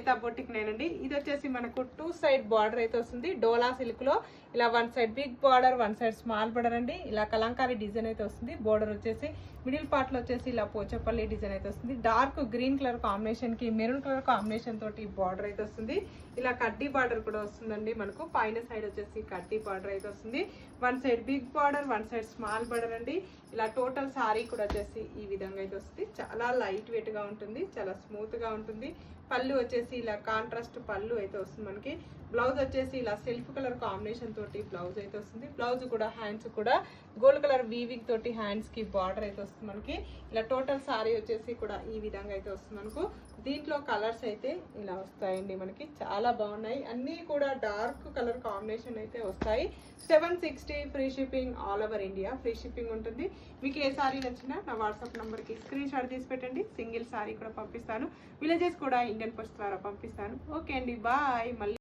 శ్వేత boutique నేనండి. ఇది వచ్చేసి మనకు 2 సైడ్ బార్డర్ అయితే వస్తుంది. డోలా సిల్క్ లో ఇలా 1 side big border 1 side small border అండి. ఇలా కలంకారీ డిజైన్ అయితే వస్తుంది. బోర్డర్ వచ్చేసి మిడిల్ పార్ట్ లో వచ్చేసి ఇలా పోచపల్లి డిజైన్ అయితే వస్తుంది. డార్క్ గ్రీన్ కలర్ కాంబినేషన్ కి మెరూన్ కలర్ కాంబినేషన్ తోటి బార్డర్ అయితే వస్తుంది. ఇలా కడ్డీ బార్డర్ కూడా వస్తుందండి. మనకు పైన సైడ్ వచ్చేసి కడ్డీ బార్డర్ అయితే వస్తుంది. 1 side big border 1 side small border అండి. ఇలా టోటల్ సారీ కూడా వచ్చేసి ఈ విధంగా అయితే వస్తుంది. చాలా లైట్ వెయిట్ గా ఉంటుంది, చాలా స్మూత్ గా ఉంటుంది. పళ్ళు వచ్చేసి ఇలా కాంట్రాస్ట్ పళ్ళు అయితే వస్తుంది మనకి. బ్లౌజ్ వచ్చేసి ఇలా సెల్ఫ్ కలర్ కాంబినేషన్ తోటి బ్లౌజ్ అయితే వస్తుంది. బ్లౌజ్ కూడా హ్యాండ్స్ కూడా గోల్డ్ కలర్ వీవింగ్ తోటి హ్యాండ్స్ కి బార్డర్ అయితే వస్తుంది మనకి. ఇలా టోటల్ సారీ వచ్చేసి కూడా ఈ విధంగా అయితే వస్తుంది మనకు. దీంట్లో కలర్స్ అయితే ఇలా వస్తాయండి మనకి. చాలా బాగున్నాయి, అన్నీ కూడా డార్క్ కలర్ కాంబినేషన్ అయితే వస్తాయి. 760 free shipping all over India free shipping ఉంటుంది. మీకు ఏ సారీ నచ్చినా నా వాట్సాప్ నెంబర్కి స్క్రీన్ షాట్ తీసి పెట్టండి. సింగిల్ సారీ కూడా పంపిస్తాను. విలేజెస్ కూడా ఇండియన్ పోస్ట్ ద్వారా పంపిస్తాను. ఓకే అండి, బాయ్. మళ్ళీ